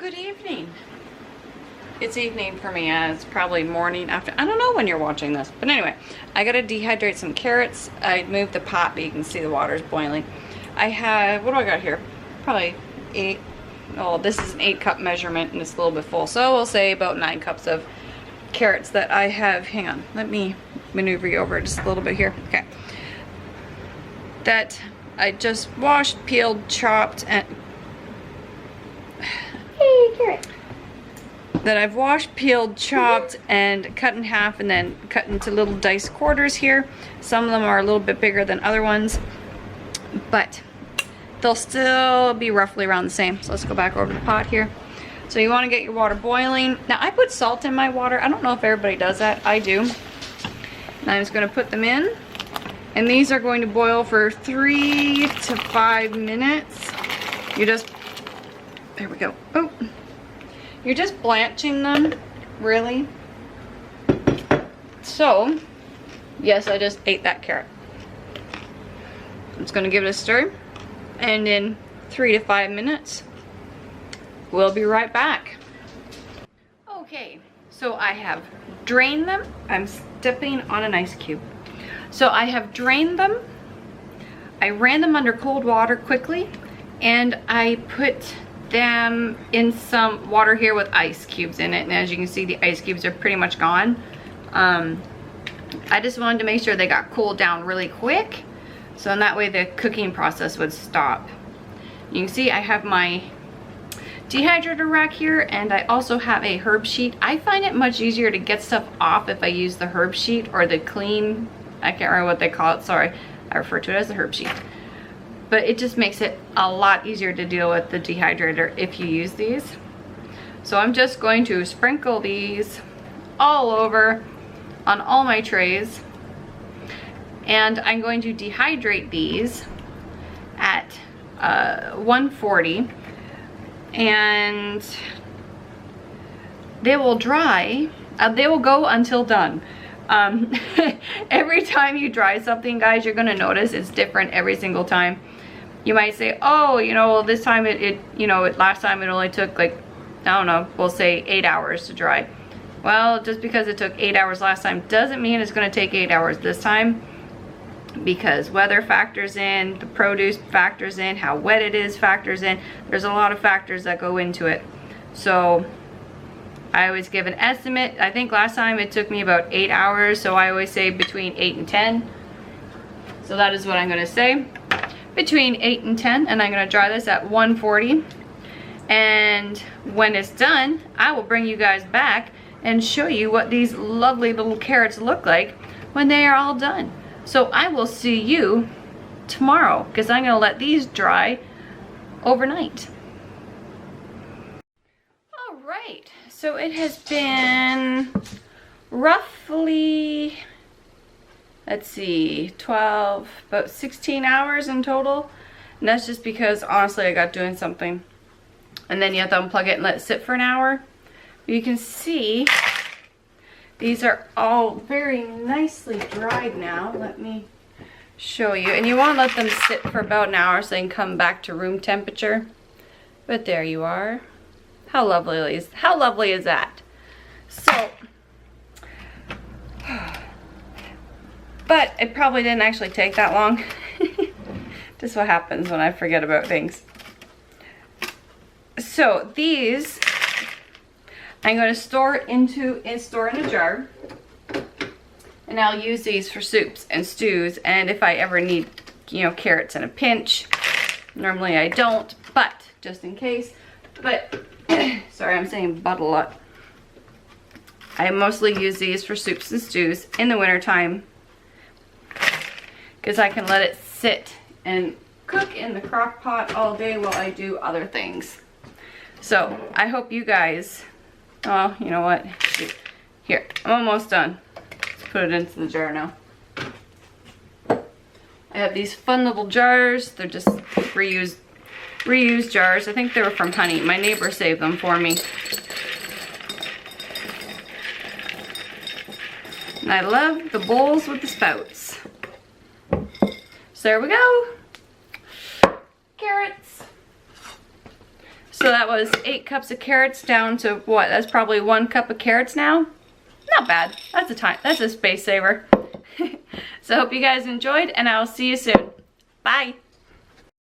Good evening. It's evening for me. It's probably morning after. I don't know when you're watching this. But anyway, I gotta dehydrate some carrots. I moved the pot, but you can see the water's boiling. I have, what do I got here? Probably 8. Oh, this is an 8-cup measurement and it's a little bit full. So we'll say about 9 cups of carrots that I have. Hang on, let me maneuver you over just a little bit here. Okay. That I just washed, peeled, chopped, and Hey, carrot. that I've washed, peeled, chopped, and cut in half, and then cut into little diced quarters here. Some of them are a little bit bigger than other ones, but they'll still be roughly around the same. So let's go back over to the pot here. So you want to get your water boiling. Now I put salt in my water. I don't know if everybody does that. I do. And I'm just going to put them in. And these are going to boil for 3 to 5 minutes. You just, there we go. Oh. You're just blanching them, really. So, yes, I just ate that carrot. I'm just gonna give it a stir, and in 3 to 5 minutes, we'll be right back. Okay, so I have drained them. I'm stepping on an ice cube. So I have drained them. I ran them under cold water quickly, and I put them in some water here with ice cubes in it, and as you can see, the ice cubes are pretty much gone. I just wanted to make sure they got cooled down really quick, so in that way the cooking process would stop. You can see I have my dehydrator rack here, and I also have a herb sheet. I find it much easier to get stuff off if I use the herb sheet or the clean, I can't remember what they call it, sorry, I refer to it as the herb sheet. But it just makes it a lot easier to deal with the dehydrator if you use these. So I'm just going to sprinkle these all over on all my trays. And I'm going to dehydrate these at 140. And they will dry, they will go until done. Every time you dry something, guys, you're gonna notice it's different every single time. You might say, oh, you know, well, this time last time it only took like, I don't know, we'll say 8 hours to dry. Well, just because it took 8 hours last time doesn't mean it's going to take 8 hours this time, because weather factors in, the produce factors in, how wet it is factors in. There's a lot of factors that go into it. So I always give an estimate. I think last time it took me about 8 hours, so I always say between 8 and 10. So that is what I'm going to say. Between 8 and 10, and I'm going to dry this at 140. And when it's done, I will bring you guys back and show you what these lovely little carrots look like when they are all done. So I will see you tomorrow, because I'm going to let these dry overnight. All right, so it has been roughly, let's see, 12, about 16 hours in total. And that's just because, honestly, I got doing something. And then you have to unplug it and let it sit for an hour. But you can see these are all very nicely dried now. Let me show you. And you want to let them sit for about an hour so they can come back to room temperature. But there you are. How lovely is that? So, but it probably didn't actually take that long. Just what happens when I forget about things. So these I'm going to store in a jar, and I'll use these for soups and stews, and if I ever need, you know, carrots in a pinch. Normally I don't, but just in case. But sorry, I'm saying but a lot. I mostly use these for soups and stews in the winter time, because I can let it sit and cook in the crock pot all day while I do other things. So I hope you guys, oh, you know what, here, I'm almost done. Let's put it into the jar now. I have these fun little jars. They're just reused jars. I think they were from Honey. My neighbor saved them for me. And I love the bowls with the spouts. So there we go. Carrots. So that was 8 cups of carrots down to what? That's probably 1 cup of carrots now. Not bad. That's a space saver. So I hope you guys enjoyed, and I'll see you soon. Bye.